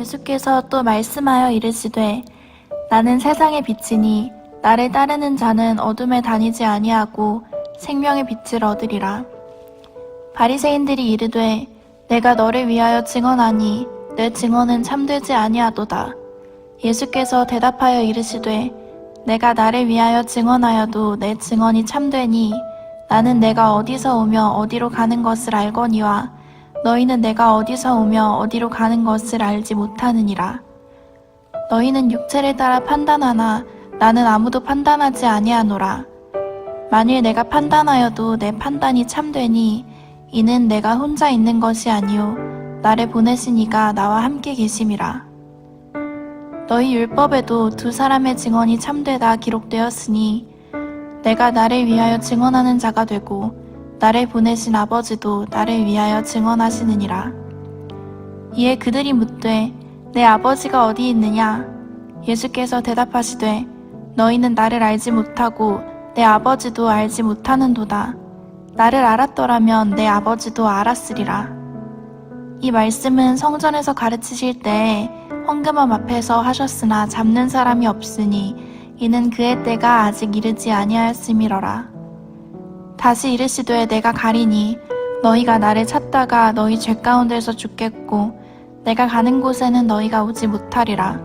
예수께서 또 말씀하여 이르시되 나는 세상의 빛이니 나를 따르는 자는 어둠에 다니지 아니하고 생명의 빛을 얻으리라. 바리새인들이 이르되 내가 너를 위하여 증언하니 내 증언은 참되지 아니하도다. 예수께서 대답하여 이르시되 내가 나를 위하여 증언하여도 내 증언이 참되니 나는 내가 어디서 오며 어디로 가는 것을 알거니와 너희는 내가 어디서 오며 어디로 가는 것을 알지 못하느니라. 너희는 육체를 따라 판단하나 나는 아무도 판단하지 아니하노라. 만일 내가 판단하여도 내 판단이 참되니 이는 내가 혼자 있는 것이 아니요 나를 보내신 이가 나와 함께 계심이라. 너희 율법에도 두 사람의 증언이 참되다 기록되었으니 내가 나를 위하여 증언하는 자가 되고 나를 보내신 아버지도 나를 위하여 증언하시느니라. 이에 그들이 묻되 내 아버지가 어디 있느냐? 예수께서 대답하시되 너희는 나를 알지 못하고 내 아버지도 알지 못하는도다. 나를 알았더라면 내 아버지도 알았으리라. 이 말씀은 성전에서 가르치실 때에 헌금함 앞에서 하셨으나 잡는 사람이 없으니 이는 그의 때가 아직 이르지 아니하였음이러라. 다시 이르시되 내가 가리니 너희가 나를 찾다가 너희 죄 가운데서 죽겠고 내가 가는 곳에는 너희가 오지 못하리라.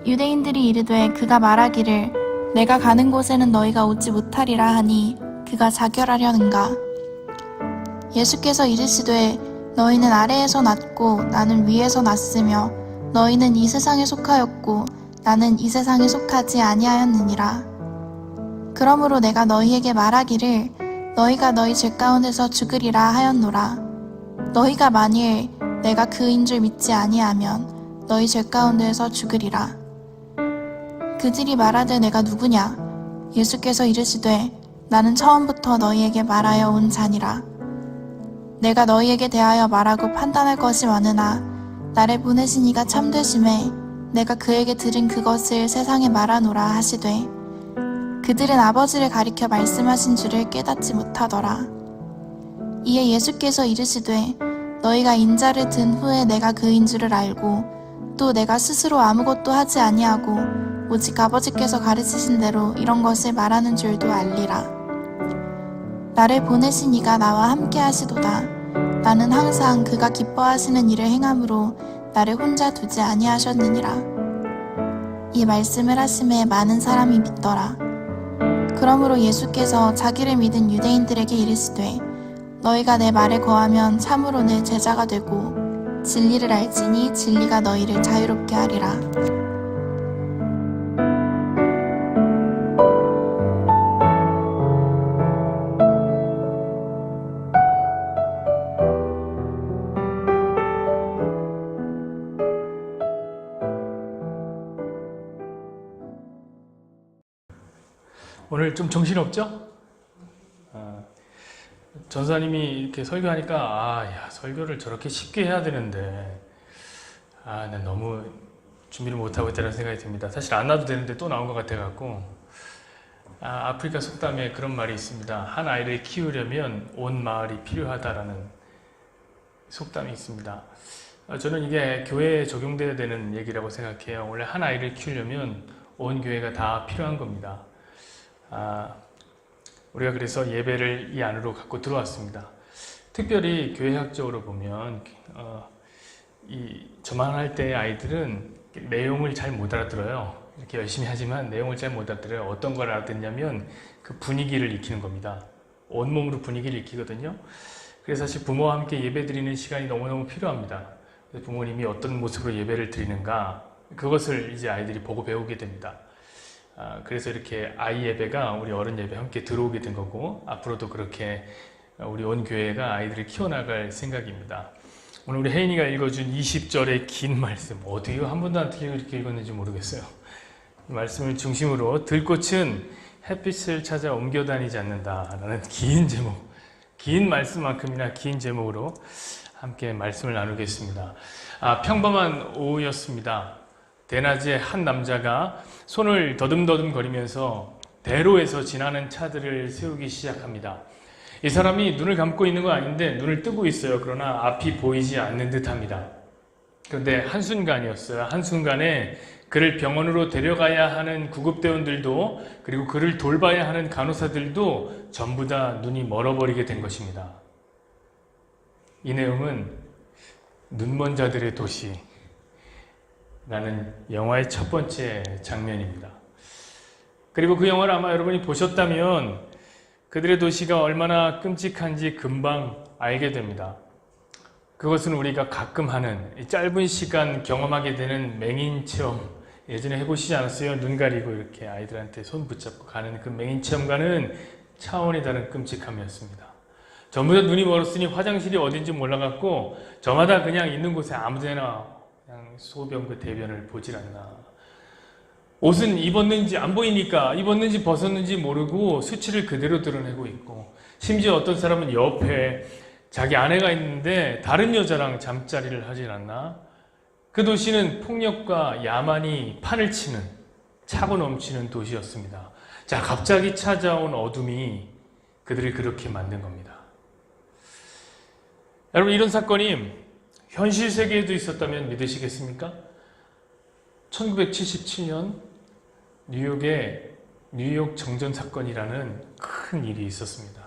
유대인들이 이르되 그가 말하기를 내가 가는 곳에는 너희가 오지 못하리라 하니 그가 자결하려는가. 예수께서 이르시되 너희는 아래에서 났고 나는 위에서 났으며 너희는 이 세상에 속하였고 나는 이 세상에 속하지 아니하였느니라. 그러므로 내가 너희에게 말하기를 너희가 너희 죄 가운데서 죽으리라 하였노라. 너희가 만일 내가 그인 줄 믿지 아니하면 너희 죄 가운데에서 죽으리라. 그들이 말하되 내가 누구냐? 예수께서 이르시되 나는 처음부터 너희에게 말하여 온 자니라. 내가 너희에게 대하여 말하고 판단할 것이 많으나 나를 보내신 이가 참되심에 내가 그에게 들은 그것을 세상에 말하노라 하시되 그들은 아버지를 가리켜 말씀하신 줄을 깨닫지 못하더라. 이에 예수께서 이르시되 너희가 인자를 든 후에 내가 그인 줄을 알고 또 내가 스스로 아무것도 하지 아니하고 오직 아버지께서 가르치신 대로 이런 것을 말하는 줄도 알리라. 나를 보내신 이가 나와 함께 하시도다. 나는 항상 그가 기뻐하시는 일을 행함으로 나를 혼자 두지 아니하셨느니라. 이 말씀을 하심에 많은 사람이 믿더라. 그러므로 예수께서 자기를 믿은 유대인들에게 이르시되 너희가 내 말에 거하면 참으로 내 제자가 되고 진리를 알지니 진리가 너희를 자유롭게 하리라. 오늘 좀 정신없죠? 전사님이 이렇게 설교하니까 설교를 저렇게 쉽게 해야 되는데 난 너무 준비를 못하고 있다는 생각이 듭니다. 사실 안 놔도 되는데 또 나온 것 같아갖고 아프리카 속담에 그런 말이 있습니다. 한 아이를 키우려면 온 마을이 필요하다라는 속담이 있습니다. 저는 이게 교회에 적용돼야 되는 얘기라고 생각해요. 원래 한 아이를 키우려면 온 교회가 다 필요한 겁니다. 우리가 그래서 예배를 이 안으로 갖고 들어왔습니다. 특별히 교회학적으로 보면 저만 할 때 아이들은 내용을 잘 못 알아들어요. 이렇게 열심히 하지만 내용을 잘 못 알아들어요. 어떤 걸 알아듣냐면 그 분위기를 익히는 겁니다. 온몸으로 분위기를 익히거든요. 그래서 사실 부모와 함께 예배 드리는 시간이 너무너무 필요합니다. 부모님이 어떤 모습으로 예배를 드리는가 그것을 이제 아이들이 보고 배우게 됩니다. 그래서 이렇게 아이 예배가 우리 어른 예배 함께 들어오게 된 거고 앞으로도 그렇게 우리 온 교회가 아이들을 키워나갈 생각입니다. 오늘 우리 혜인이가 읽어준 20절의 긴 말씀 어디요? 한 번도 어떻게 이렇게 읽었는지 모르겠어요. 이 말씀을 중심으로 들꽃은 햇빛을 찾아 옮겨 다니지 않는다 라는 긴 제목, 긴 말씀만큼이나 긴 제목으로 함께 말씀을 나누겠습니다. 평범한 오후였습니다. 대낮에 한 남자가 손을 더듬더듬 거리면서 대로에서 지나는 차들을 세우기 시작합니다. 이 사람이 눈을 감고 있는 건 아닌데 눈을 뜨고 있어요. 그러나 앞이 보이지 않는 듯 합니다. 그런데 한순간이었어요. 한순간에 그를 병원으로 데려가야 하는 구급대원들도 그리고 그를 돌봐야 하는 간호사들도 전부 다 눈이 멀어버리게 된 것입니다. 이 내용은 눈먼 자들의 도시라는 영화의 첫 번째 장면입니다. 그리고 그 영화를 아마 여러분이 보셨다면 그들의 도시가 얼마나 끔찍한지 금방 알게 됩니다. 그것은 우리가 가끔 하는 짧은 시간 경험하게 되는 맹인 체험, 예전에 해보시지 않았어요? 눈 가리고 이렇게 아이들한테 손 붙잡고 가는 그 맹인 체험과는 차원이 다른 끔찍함이었습니다. 전부 다 눈이 멀었으니 화장실이 어딘지 몰라갖고 저마다 그냥 있는 곳에 아무데나 그냥 소변 그 대변을 보질 않나. 옷은 입었는지 안 보이니까 입었는지 벗었는지 모르고 수치를 그대로 드러내고 있고, 심지어 어떤 사람은 옆에 자기 아내가 있는데 다른 여자랑 잠자리를 하질 않나. 그 도시는 폭력과 야만이 판을 치는 차고 넘치는 도시였습니다. 자, 갑자기 찾아온 어둠이 그들을 그렇게 만든 겁니다. 여러분, 이런 사건이 현실 세계에도 있었다면 믿으시겠습니까? 1977년 뉴욕의 뉴욕 정전 사건이라는 큰 일이 있었습니다.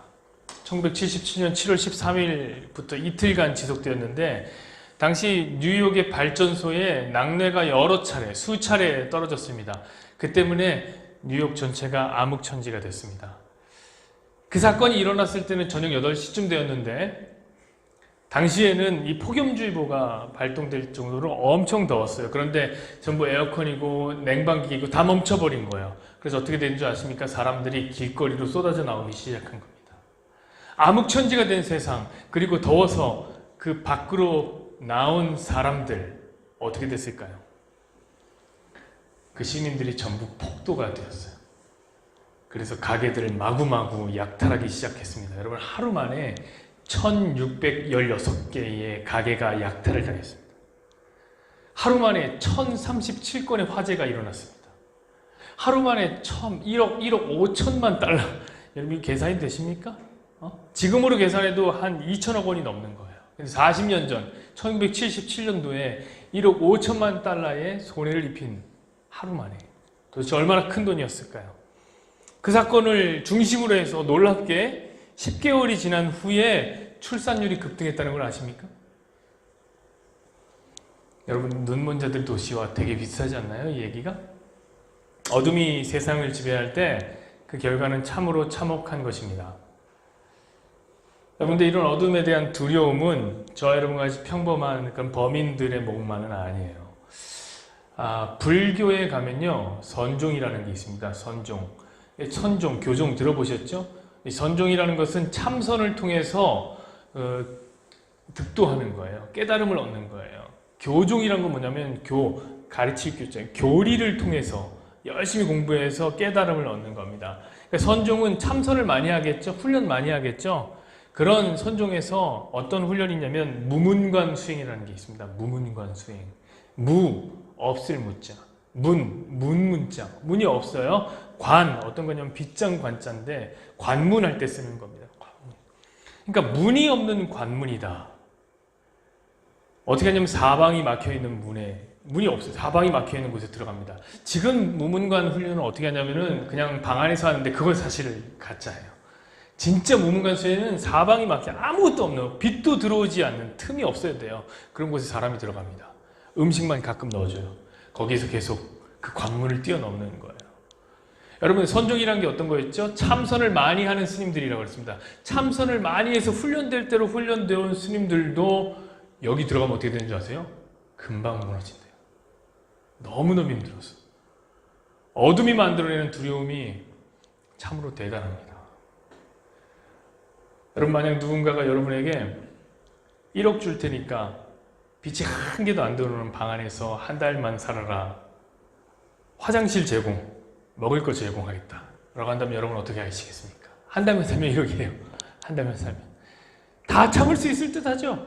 1977년 7월 13일부터 이틀간 지속되었는데, 당시 뉴욕의 발전소에 낙뢰가 여러 차례, 수차례 떨어졌습니다. 그 때문에 뉴욕 전체가 암흑천지가 됐습니다. 그 사건이 일어났을 때는 저녁 8시쯤 되었는데, 당시에는 이 폭염주의보가 발동될 정도로 엄청 더웠어요. 그런데 전부 에어컨이고 냉방기이고 다 멈춰버린 거예요. 그래서 어떻게 된 줄 아십니까? 사람들이 길거리로 쏟아져 나오기 시작한 겁니다. 암흑천지가 된 세상, 그리고 더워서 그 밖으로 나온 사람들 어떻게 됐을까요? 그 시민들이 전부 폭도가 되었어요. 그래서 가게들을 마구마구 약탈하기 시작했습니다. 여러분, 하루 만에 1616개의 가게가 약탈을 당했습니다. 하루 만에 1037건의 화재가 일어났습니다. 하루 만에 1억 5천만 달러. 여러분, 계산이 되십니까? 지금으로 계산해도 한 2천억 원이 넘는 거예요. 40년 전 1977년도에 1억 5천만 달러의 손해를 입힌 하루 만에 도대체 얼마나 큰 돈이었을까요? 그 사건을 중심으로 해서 놀랍게 10개월이 지난 후에 출산율이 급등했다는 걸 아십니까? 여러분, 눈먼 자들 도시와 되게 비슷하지 않나요? 이 얘기가? 어둠이 세상을 지배할 때 그 결과는 참으로 참혹한 것입니다. 여러분들, 이런 어둠에 대한 두려움은 저와 여러분과 같이 평범한 그런 범인들의 목만은 아니에요. 불교에 가면요, 선종이라는 게 있습니다. 선종, 교종 들어보셨죠? 이 선종이라는 것은 참선을 통해서 득도하는 거예요. 깨달음을 얻는 거예요. 교종이란 건 뭐냐면 가르칠 교자예요. 교리를 통해서 열심히 공부해서 깨달음을 얻는 겁니다. 그러니까 선종은 참선을 많이 하겠죠. 훈련 많이 하겠죠. 그런 선종에서 어떤 훈련이냐면 무문관 수행이라는 게 있습니다. 무문관 수행. 없을 무자. 문자. 문이 없어요. 어떤 거냐면 빗장 관자인데 관문할 때 쓰는 겁니다. 관문. 그러니까 문이 없는 관문이다. 어떻게 하냐면 사방이 막혀있는 문이 없어요. 사방이 막혀있는 곳에 들어갑니다. 지금 무문관 훈련은 어떻게 하냐면은 그냥 방 안에서 하는데 그건 사실 가짜예요. 진짜 무문관 수행은 사방이 막혀 아무것도 없는, 빛도 들어오지 않는, 틈이 없어야 돼요. 그런 곳에 사람이 들어갑니다. 음식만 가끔 넣어줘요. 거기에서 계속 그 관문을 뛰어넘는 거예요. 여러분, 선종이라는 게 어떤 거였죠? 참선을 많이 하는 스님들이라고 했습니다. 참선을 많이 해서 훈련될 대로 훈련되어 온 스님들도 여기 들어가면 어떻게 되는 줄 아세요? 금방 무너진대요. 너무너무 힘들어서. 어둠이 만들어내는 두려움이 참으로 대단합니다. 여러분, 만약 누군가가 여러분에게 1억 줄 테니까 빛이 한 개도 안 들어오는 방 안에서 한 달만 살아라, 화장실 제공, 먹을 거 제공하겠다 라고 한다면 여러분 어떻게 하시겠습니까? 한 달만 살면 1억이에요. 한 달만 살면 다 참을 수 있을 듯 하죠?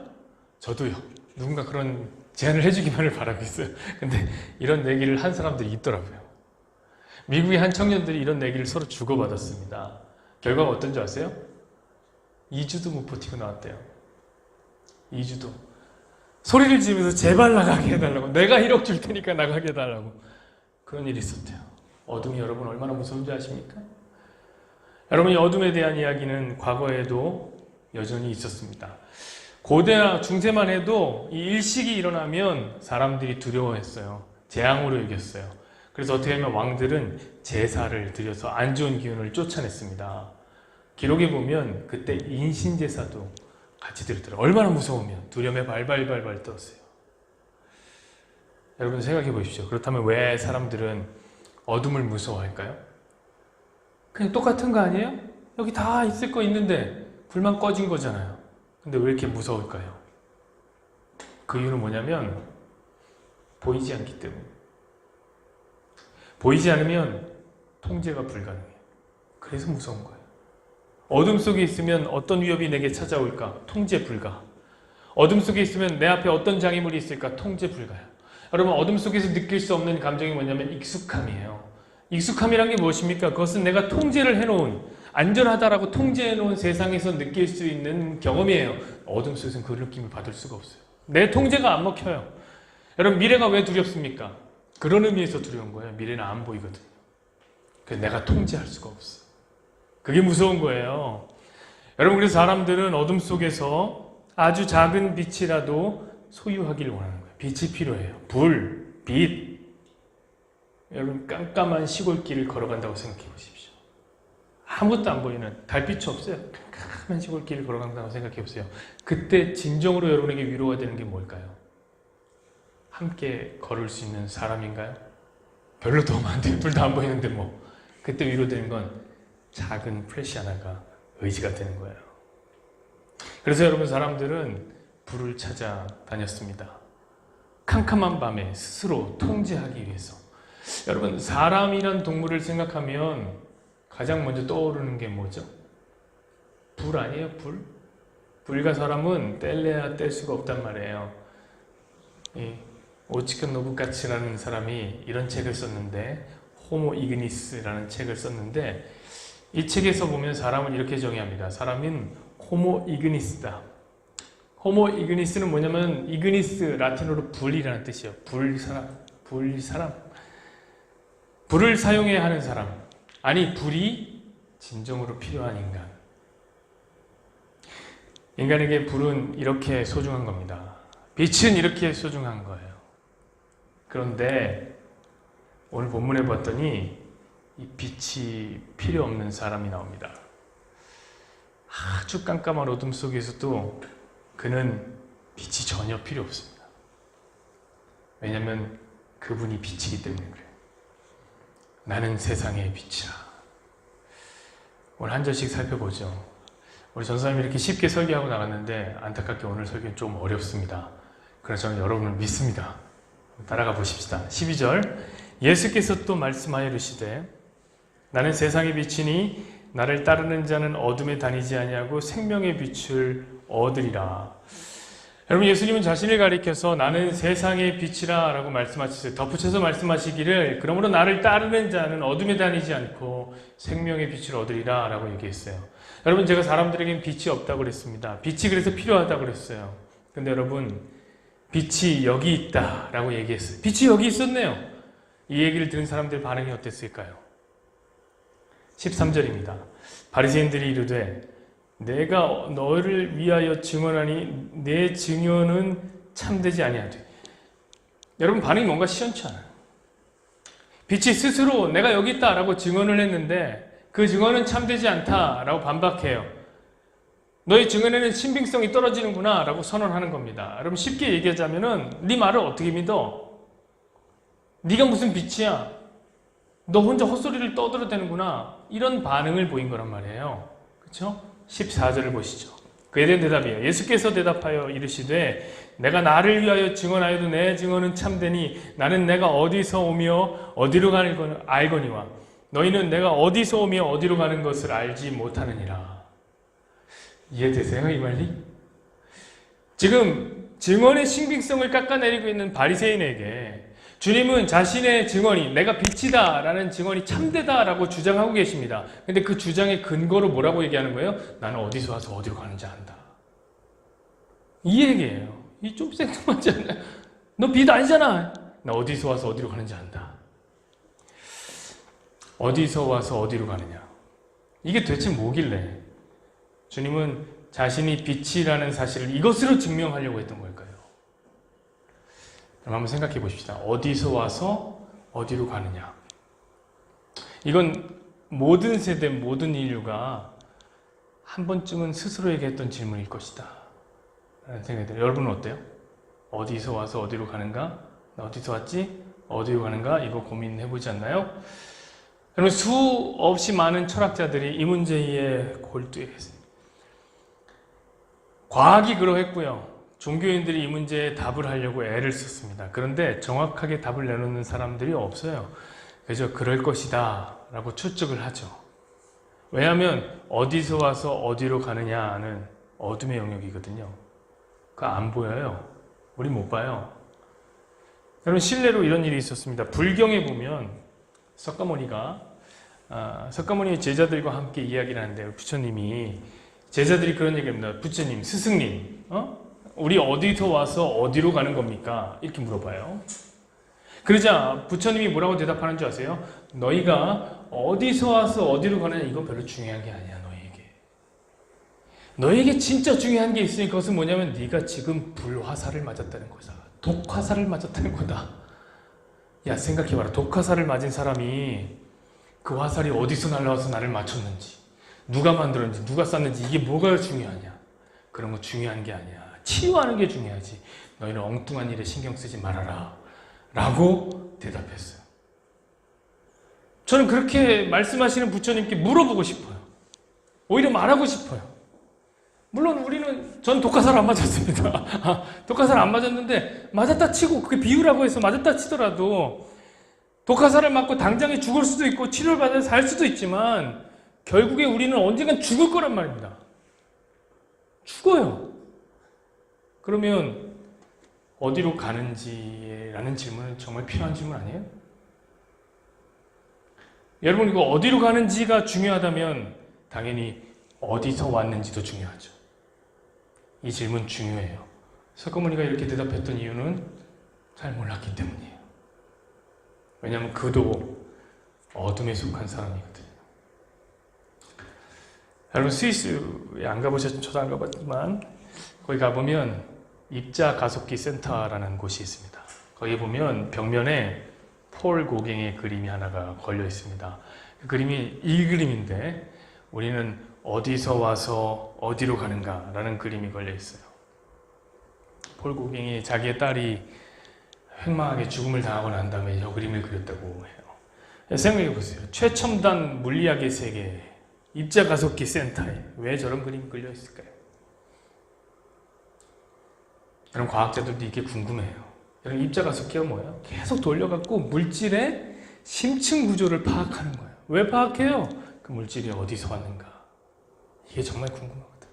저도요. 누군가 그런 제안을 해주기만을 바라고 있어요. 근데 이런 내기를 한 사람들이 있더라고요. 미국의 한 청년들이 이런 내기를 서로 주고받았습니다. 결과가 어떤 줄 아세요? 2주도 못 버티고 나왔대요. 2주도. 소리를 지르면서 제발 나가게 해달라고, 내가 1억 줄 테니까 나가게 해달라고. 그런 일이 있었대요. 어둠이 여러분 얼마나 무서운지 아십니까? 여러분, 이 어둠에 대한 이야기는 과거에도 여전히 있었습니다. 고대나 중세만 해도 이 일식이 일어나면 사람들이 두려워했어요. 재앙으로 여겼어요. 그래서 어떻게 하면 왕들은 제사를 드려서 안 좋은 기운을 쫓아냈습니다. 기록에 보면 그때 인신제사도 같이 드렸더라고요. 얼마나 무서우면 두려움에 발발발발 떨었어요. 여러분 생각해 보십시오. 그렇다면 왜 사람들은 어둠을 무서워할까요? 그냥 똑같은 거 아니에요? 여기 다 있을 거 있는데 불만 꺼진 거잖아요. 근데 왜 이렇게 무서울까요? 그 이유는 뭐냐면 보이지 않기 때문에. 보이지 않으면 통제가 불가능해요. 그래서 무서운 거예요. 어둠 속에 있으면 어떤 위협이 내게 찾아올까? 통제 불가. 어둠 속에 있으면 내 앞에 어떤 장애물이 있을까? 통제 불가요. 여러분, 어둠 속에서 느낄 수 없는 감정이 뭐냐면 익숙함이에요. 익숙함이란 게 무엇입니까? 그것은 내가 통제를 해놓은, 안전하다라고 통제해놓은 세상에서 느낄 수 있는 경험이에요. 어둠 속에서는 그 느낌을 받을 수가 없어요. 내 통제가 안 먹혀요. 여러분, 미래가 왜 두렵습니까? 그런 의미에서 두려운 거예요. 미래는 안 보이거든요. 그래서 내가 통제할 수가 없어. 그게 무서운 거예요. 여러분, 그래서 사람들은 어둠 속에서 아주 작은 빛이라도 소유하기를 원하는 거예요. 빛이 필요해요. 불, 빛. 여러분, 깜깜한 시골길을 걸어간다고 생각해 보십시오. 아무것도 안 보이는, 달빛이 없어요. 깜깜한 시골길을 걸어간다고 생각해 보세요. 그때 진정으로 여러분에게 위로가 되는 게 뭘까요? 함께 걸을 수 있는 사람인가요? 별로 도움 안 돼요. 둘 다 안 보이는데 뭐. 그때 위로되는 건 작은 플래시 하나가 의지가 되는 거예요. 그래서 여러분, 사람들은 불을 찾아 다녔습니다. 캄캄한 밤에 스스로 통제하기 위해서. 여러분, 사람이란 동물을 생각하면 가장 먼저 떠오르는 게 뭐죠? 불 아니에요? 불? 불과 사람은 뗄래야 뗄 수가 없단 말이에요. 이 오치크 노부카츠라는 사람이 이런 책을 썼는데, 호모 이그니스라는 책을 썼는데, 이 책에서 보면 사람을 이렇게 정의합니다. 사람은 호모 이그니스다. 호모 이그니스는 뭐냐면, 이그니스 라틴어로 불이라는 뜻이에요. 불사람. 불을 사용해야 하는 사람. 아니, 불이 진정으로 필요한 인간. 인간에게 불은 이렇게 소중한 겁니다. 빛은 이렇게 소중한 거예요. 그런데 오늘 본문에 봤더니 이 빛이 필요 없는 사람이 나옵니다. 아주 깜깜한 어둠 속에서도 그는 빛이 전혀 필요 없습니다. 왜냐하면 그분이 빛이기 때문에 그래요. 나는 세상의 빛이라. 오늘 한 절씩 살펴보죠. 우리 전사님이 이렇게 쉽게 설교하고 나갔는데 안타깝게 오늘 설교는 좀 어렵습니다. 그래서 저는 여러분을 믿습니다. 따라가 보십시다. 12절, 예수께서 또 말씀하여 이르시되 나는 세상의 빛이니 나를 따르는 자는 어둠에 다니지 아니하고 생명의 빛을 얻으리라. 여러분, 예수님은 자신을 가리켜서 나는 세상의 빛이라 라고 말씀하셨어요. 덧붙여서 말씀하시기를 그러므로 나를 따르는 자는 어둠에 다니지 않고 생명의 빛을 얻으리라 라고 얘기했어요. 여러분, 제가 사람들에게는 빛이 없다고 그랬습니다. 빛이 그래서 필요하다고 그랬어요. 근데 여러분, 빛이 여기 있다 라고 얘기했어요. 빛이 여기 있었네요. 이 얘기를 들은 사람들 반응이 어땠을까요? 13절입니다. 바리새인들이 이르되 내가 너를 위하여 증언하니 내 증언은 참되지 아니하되. 여러분, 반응이 뭔가 시원치 않아요. 빛이 스스로 내가 여기 있다라고 증언을 했는데 그 증언은 참되지 않다라고 반박해요. 너의 증언에는 신빙성이 떨어지는구나 라고 선언하는 겁니다. 여러분, 쉽게 얘기하자면은 네 말을 어떻게 믿어? 네가 무슨 빛이야? 너 혼자 헛소리를 떠들어대는구나. 이런 반응을 보인 거란 말이에요. 그렇죠? 14절을 보시죠. 그에 대한 대답이에요. 예수께서 대답하여 이르시되 내가 나를 위하여 증언하여도 내 증언은 참되니 나는 내가 어디서 오며 어디로 가는 걸 알거니와 너희는 내가 어디서 오며 어디로 가는 것을 알지 못하느니라. 이해되세요, 이 말이? 지금 증언의 신빙성을 깎아내리고 있는 바리새인에게 주님은 자신의 증언이 내가 빛이다 라는 증언이 참되다 라고 주장하고 계십니다. 근데 그 주장의 근거로 뭐라고 얘기하는 거예요? 나는 어디서 와서 어디로 가는지 안다. 이 얘기예요. 이 좀 생뚱하지 않나요? 너 빛 아니잖아. 나 어디서 와서 어디로 가는지 안다. 어디서 와서 어디로 가느냐. 이게 도대체 뭐길래 주님은 자신이 빛이라는 사실을 이것으로 증명하려고 했던 걸까요? 그럼 한번 생각해 보십시다. 어디서 와서 어디로 가느냐. 이건 모든 세대, 모든 인류가 한 번쯤은 스스로에게 했던 질문일 것이다 라는 생각이 들어요. 여러분은 어때요? 어디서 와서 어디로 가는가? 나 어디서 왔지? 어디로 가는가? 이거 고민해보지 않나요? 여러분, 수없이 많은 철학자들이 이 문제에 골두했습니다. 과학이 그러했고요. 종교인들이 이 문제에 답을 하려고 애를 썼습니다. 그런데 정확하게 답을 내놓는 사람들이 없어요. 그저 그럴 것이다 라고 추측을 하죠. 왜냐하면 어디서 와서 어디로 가느냐는 어둠의 영역이거든요. 그거 안 보여요. 우리 못 봐요. 여러분, 실례로 이런 일이 있었습니다. 불경에 보면 석가모니가 제자들과 함께 이야기를 하는데요. 부처님이 제자들이 그런 얘기를 합니다. 부처님, 스승님, 우리 어디서 와서 어디로 가는 겁니까? 이렇게 물어봐요. 그러자 부처님이 뭐라고 대답하는 줄 아세요? 너희가 어디서 와서 어디로 가느냐 이건 별로 중요한 게 아니야. 너에게 진짜 중요한 게 있으니 그것은 뭐냐면 네가 지금 불화살을 맞았다는 거다. 독화살을 맞았다는 거다. 야, 생각해봐라. 독화살을 맞은 사람이 그 화살이 어디서 날라와서 나를 맞췄는지, 누가 만들었는지, 누가 쐈는지 이게 뭐가 중요하냐. 그런 거 중요한 게 아니야. 치유하는 게 중요하지. 너희는 엉뚱한 일에 신경 쓰지 말아라 라고 대답했어요. 저는 그렇게 말씀하시는 부처님께 물어보고 싶어요. 오히려 말하고 싶어요. 물론 전 독화살 안 맞았습니다. 독화살 안 맞았는데 맞았다 치고, 그게 비유라고 해서 맞았다 치더라도 독화살을 맞고 당장에 죽을 수도 있고 치료를 받아서 살 수도 있지만 결국에 우리는 언젠간 죽을 거란 말입니다. 죽어요. 그러면 어디로 가는지라는 질문은 정말 필요한 질문 아니에요? 여러분, 이거 어디로 가는지가 중요하다면 당연히 어디서 왔는지도 중요하죠. 이 질문 중요해요. 석가모니가 이렇게 대답했던 이유는 잘 몰랐기 때문이에요. 왜냐하면 그도 어둠에 속한 사람이거든요. 여러분, 스위스에 안 가보셨죠? 저도 안 가봤지만 거기 가보면 입자 가속기 센터라는 곳이 있습니다. 거기 보면 벽면에 폴 고갱의 그림이 하나가 걸려 있습니다. 그 그림이 이 그림인데 우리는 어디서 와서 어디로 가는가 라는 그림이 걸려 있어요. 폴 고갱이 자기의 딸이 횡망하게 죽음을 당하고 난 다음에 이 그림을 그렸다고 해요. 생각해 보세요. 최첨단 물리학의 세계 입자가속기 센터에 왜 저런 그림이 걸려 있을까요? 여러분, 과학자들도 이게 궁금해요. 여러분, 입자가속기가 뭐예요? 계속 돌려갖고 물질의 심층 구조를 파악하는 거예요. 왜 파악해요? 그 물질이 어디서 왔는가. 이게 정말 궁금하거든.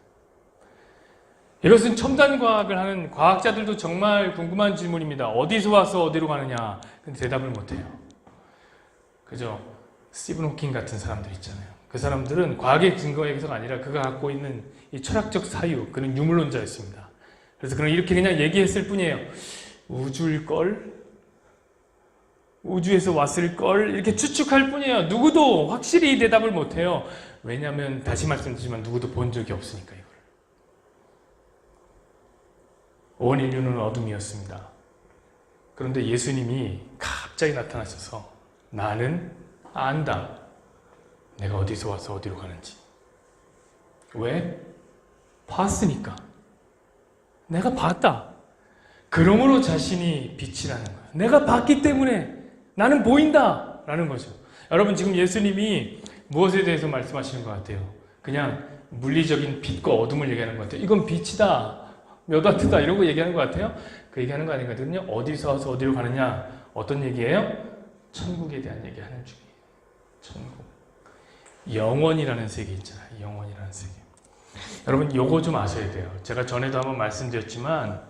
이것은 첨단 과학을 하는 과학자들도 정말 궁금한 질문입니다. 어디서 와서 어디로 가느냐. 근데 대답을 못해요. 그죠? 스티븐 호킹 같은 사람들 있잖아요. 그 사람들은 과학의 근거에서가 아니라 그가 갖고 있는 이 철학적 사유, 그는 유물론자였습니다. 그래서 그는 이렇게 그냥 얘기했을 뿐이에요. 우주일걸? 우주에서 왔을걸? 이렇게 추측할 뿐이에요. 누구도 확실히 대답을 못해요. 왜냐하면 다시 말씀드리지만 누구도 본 적이 없으니까 이걸. 온 인류는 어둠이었습니다. 그런데 예수님이 갑자기 나타나셔서 나는 안다. 내가 어디서 와서 어디로 가는지. 왜? 봤으니까. 내가 봤다. 그러므로 자신이 빛이라는 거예요. 내가 봤기 때문에 나는 보인다 라는 거죠. 여러분, 지금 예수님이 무엇에 대해서 말씀하시는 것 같아요? 그냥 물리적인 빛과 어둠을 얘기하는 것 같아요. 이건 빛이다, 몇 와트다 이런 거 얘기하는 것 같아요. 그 얘기하는 거 아니거든요. 어디서 와서 어디로 가느냐. 어떤 얘기예요? 천국에 대한 얘기하는 중이에요. 천국. 영원이라는 세계 있잖아요. 영원이라는 세계. 여러분, 요거 좀 아셔야 돼요. 제가 전에도 한번 말씀드렸지만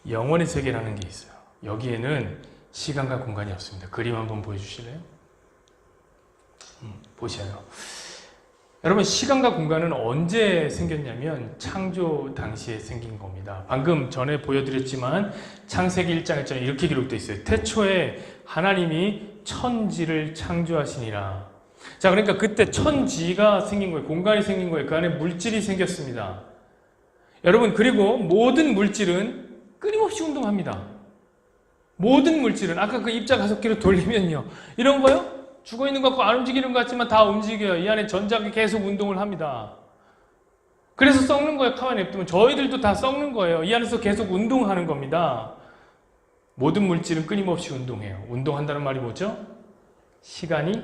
영원의 세계라는 게 있어요. 여기에는 시간과 공간이 없습니다. 그림 한번 보여주실래요? 보셔요. 여러분, 시간과 공간은 언제 생겼냐면 창조 당시에 생긴 겁니다. 방금 전에 보여드렸지만 창세기 1장 1절에 이렇게 기록되어 있어요. 태초에 하나님이 천지를 창조하시니라. 자, 그러니까 그때 천지가 생긴 거예요. 공간이 생긴 거예요. 그 안에 물질이 생겼습니다. 여러분, 그리고 모든 물질은 끊임없이 운동합니다. 모든 물질은 아까 그 입자 가속기로 돌리면요, 이런 거요? 죽어있는 것 같고 안 움직이는 것 같지만 다 움직여요. 이 안에 전자가 계속 운동을 합니다. 그래서 썩는 거예요. 가만히 냅두면. 저희들도 다 썩는 거예요. 이 안에서 계속 운동하는 겁니다. 모든 물질은 끊임없이 운동해요. 운동한다는 말이 뭐죠? 시간이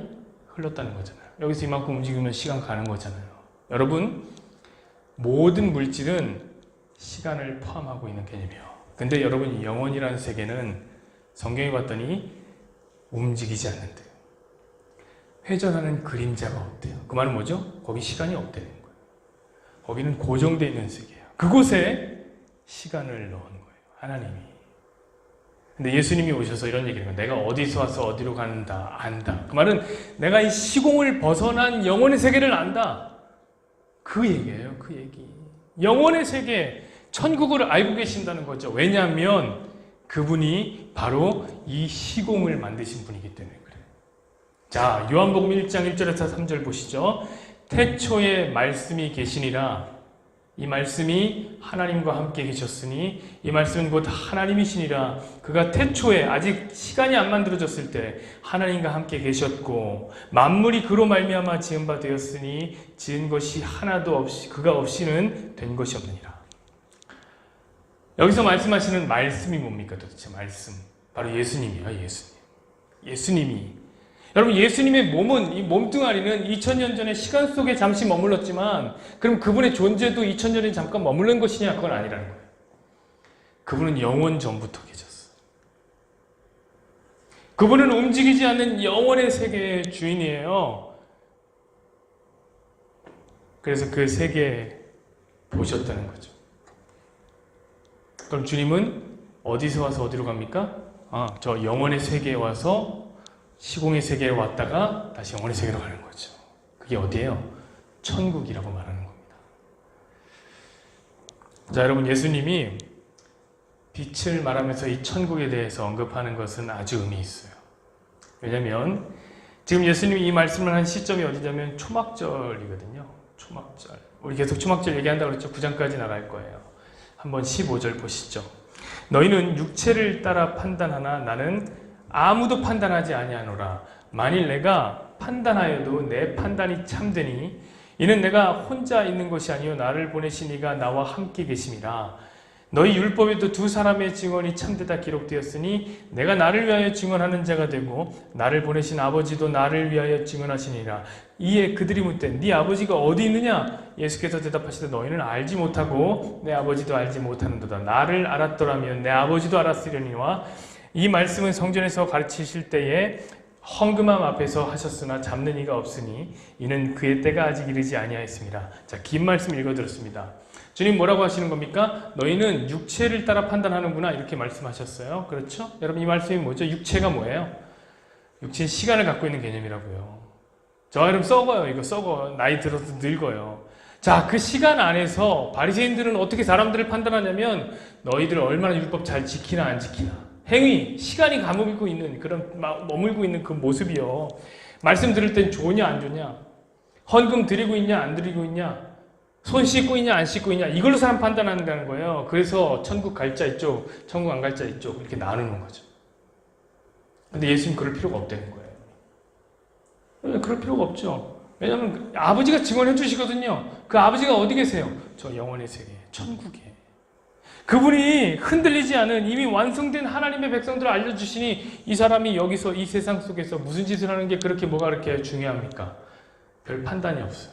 흘렀다는 거잖아요. 여기서 이만큼 움직이면 시간 가는 거잖아요. 여러분, 모든 물질은 시간을 포함하고 있는 개념이에요. 근데 여러분, 영혼이라는 세계는 성경에 봤더니 움직이지 않는데요. 회전하는 그림자가 없대요. 그 말은 뭐죠? 거기 시간이 없다는 거예요. 거기는 고정되어 있는 세계예요. 그곳에 시간을 넣은 거예요. 하나님이. 근데 예수님이 오셔서 이런 얘기를 해요. 내가 어디서 와서 어디로 간다, 안다. 그 말은 내가 이 시공을 벗어난 영혼의 세계를 안다. 그 얘기예요. 그 얘기. 영혼의 세계, 천국을 알고 계신다는 거죠. 왜냐하면 그분이 바로 이 시공을 만드신 분이기 때문에 그래요. 자, 요한복음 1장 1절에서 3절 보시죠. 태초에 말씀이 계시니라. 이 말씀이 하나님과 함께 계셨으니 이 말씀은 곧 하나님이시니라. 그가 태초에 아직 시간이 안 만들어졌을 때 하나님과 함께 계셨고 만물이 그로 말미암아 지은 바 되었으니 지은 것이 하나도 없이 그가 없이는 된 것이 없느니라. 여기서 말씀하시는 말씀이 뭡니까 도대체? 말씀. 바로 예수님이에요. 예수님이. 여러분, 예수님의 몸은, 이 몸뚱아리는 2000년 전에 시간 속에 잠시 머물렀지만 그럼 그분의 존재도 2000년에 잠깐 머무른 것이냐? 그건 아니라는 거예요. 그분은 영원 전부터 계셨어요. 그분은 움직이지 않는 영원의 세계의 주인이에요. 그래서 그 세계에 보셨다는 거죠. 그럼 주님은 어디서 와서 어디로 갑니까? 저 영원의 세계에 와서 시공의 세계에 왔다가 다시 영원의 세계로 가는 거죠. 그게 어디예요? 천국이라고 말하는 겁니다. 자, 여러분, 예수님이 빛을 말하면서 이 천국에 대해서 언급하는 것은 아주 의미 있어요. 왜냐하면 지금 예수님이 이 말씀을 한 시점이 어디냐면 초막절이거든요. 초막절. 우리 계속 초막절 얘기한다고 그랬죠. 9장까지 나갈 거예요. 한번 15절 보시죠. 너희는 육체를 따라 판단하나 나는 아무도 판단하지 아니하노라. 만일 내가 판단하여도 내 판단이 참되니 이는 내가 혼자 있는 것이 아니요 나를 보내신 이가 나와 함께 계심이라. 너희 율법에도 두 사람의 증언이 참되다 기록되었으니 내가 나를 위하여 증언하는 자가 되고 나를 보내신 아버지도 나를 위하여 증언하시니라. 이에 그들이 묻되 네 아버지가 어디 있느냐? 예수께서 대답하시되 너희는 알지 못하고 내 아버지도 알지 못하는도다. 나를 알았더라면 내 아버지도 알았으려니와 이 말씀은 성전에서 가르치실 때에 헌금함 앞에서 하셨으나 잡는 이가 없으니 이는 그의 때가 아직 이르지 아니하였습니다. 자, 긴 말씀 읽어드렸습니다. 주님 뭐라고 하시는 겁니까? 너희는 육체를 따라 판단하는구나 이렇게 말씀하셨어요. 그렇죠? 여러분, 이 말씀이 뭐죠? 육체가 뭐예요? 육체는 시간을 갖고 있는 개념이라고요. 저 여러분 썩어요. 이거 썩어. 나이 들어서 늙어요. 자, 그 시간 안에서 바리새인들은 어떻게 사람들을 판단하냐면 너희들 얼마나 율법 잘 지키나 안 지키나. 행위, 시간이 머물고 있는 그 모습이요. 말씀 들을 땐 좋냐 안 좋냐, 헌금 드리고 있냐 안 드리고 있냐, 손 씻고 있냐 안 씻고 있냐, 이걸로 사람 판단한다는 거예요. 그래서 천국 갈 자 이쪽, 천국 안 갈 자 이쪽 이렇게 나누는 거죠. 근데 예수님 그럴 필요가 없다는 거예요. 그럴 필요가 없죠. 왜냐하면 아버지가 증언해 주시거든요. 그 아버지가 어디 계세요? 저 영원의 세계, 천국에. 그분이 흔들리지 않은 이미 완성된 하나님의 백성들을 알려주시니 이 사람이 여기서 이 세상 속에서 무슨 짓을 하는 게 그렇게 뭐가 그렇게 중요합니까? 별 판단이 없어요.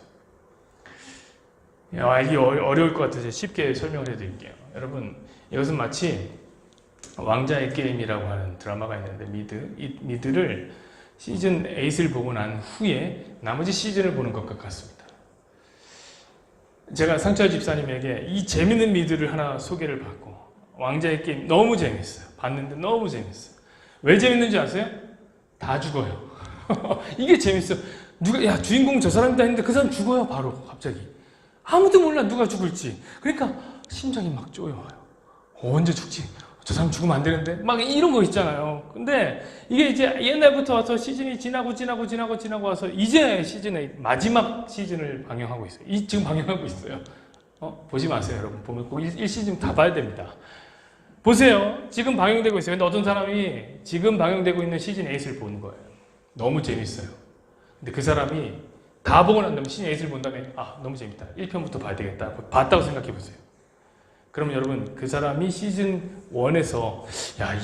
알기 어려울 것 같아서 쉽게 설명을 해드릴게요. 여러분, 이것은 마치 왕자의 게임이라고 하는 드라마가 있는데 이 미드를 시즌 8을 보고 난 후에 나머지 시즌을 보는 것과 같습니다. 제가 상철 집사님에게 이 재밌는 미드를 하나 소개를 받고, 왕자의 게임 너무 재밌어요. 봤는데 너무 재밌어요. 왜 재밌는지 아세요? 다 죽어요. 이게 재밌어요. 누가, 야, 주인공 저 사람이다 했는데 그 사람 죽어요, 바로, 갑자기. 아무도 몰라, 누가 죽을지. 그러니까 심장이 막 쪼여와요. 언제 죽지? 저 사람 죽으면 안 되는데? 막 이런 거 있잖아요. 근데 이게 이제 옛날부터 와서 시즌이 지나고 와서 이제 시즌의 마지막 시즌을 방영하고 있어요. 지금 방영하고 있어요. 보지 마세요, 여러분. 보면 꼭 1시즌 다 봐야 됩니다. 보세요. 지금 방영되고 있어요. 근데 어떤 사람이 지금 방영되고 있는 시즌 8을 보는 거예요. 너무 재밌어요. 근데 그 사람이 다 보고 난 다음에 시즌 8을 본 다음에 너무 재밌다. 1편부터 봐야 되겠다. 봤다고 생각해 보세요. 그러면 여러분 그 사람이 시즌 1에서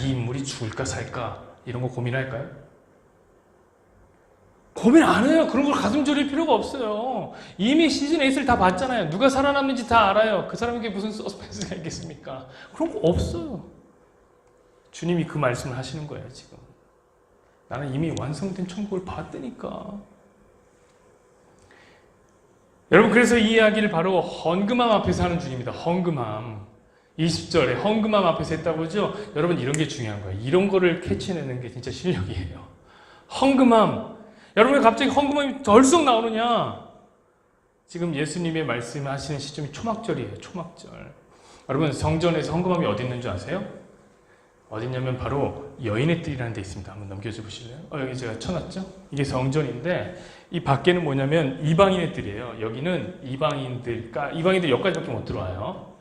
이 인물이 죽을까 살까 이런 거 고민할까요? 고민 안 해요. 그런 걸 가슴 졸일 필요가 없어요. 이미 시즌 8을 다 봤잖아요. 누가 살아남는지 다 알아요. 그 사람에게 무슨 서스펜스가 있겠습니까? 그런 거 없어요. 주님이 그 말씀을 하시는 거예요, 지금. 나는 이미 완성된 천국을 봤다니까. 여러분, 그래서 이 이야기를 바로 헌금함 앞에서 하는 주님입니다. 헌금함. 20절에 헌금함 앞에서 했다고 하죠? 여러분, 이런 게 중요한 거예요. 이런 거를 캐치내는 게 진짜 실력이에요. 헌금함. 여러분, 왜 갑자기 헌금함이 덜썩 나오느냐? 지금 예수님의 말씀하시는 시점이 초막절이에요. 초막절. 여러분, 성전에서 헌금함이 어디 있는 줄 아세요? 어디 있냐면 바로 여인의 뜰이라는 데 있습니다. 한번 넘겨줘 보실래요? 여기 제가 쳐놨죠? 이게 성전인데 이 밖에는 뭐냐면 이방인의 뜰이에요. 여기는 이방인들 여기까지밖에 못 들어와요.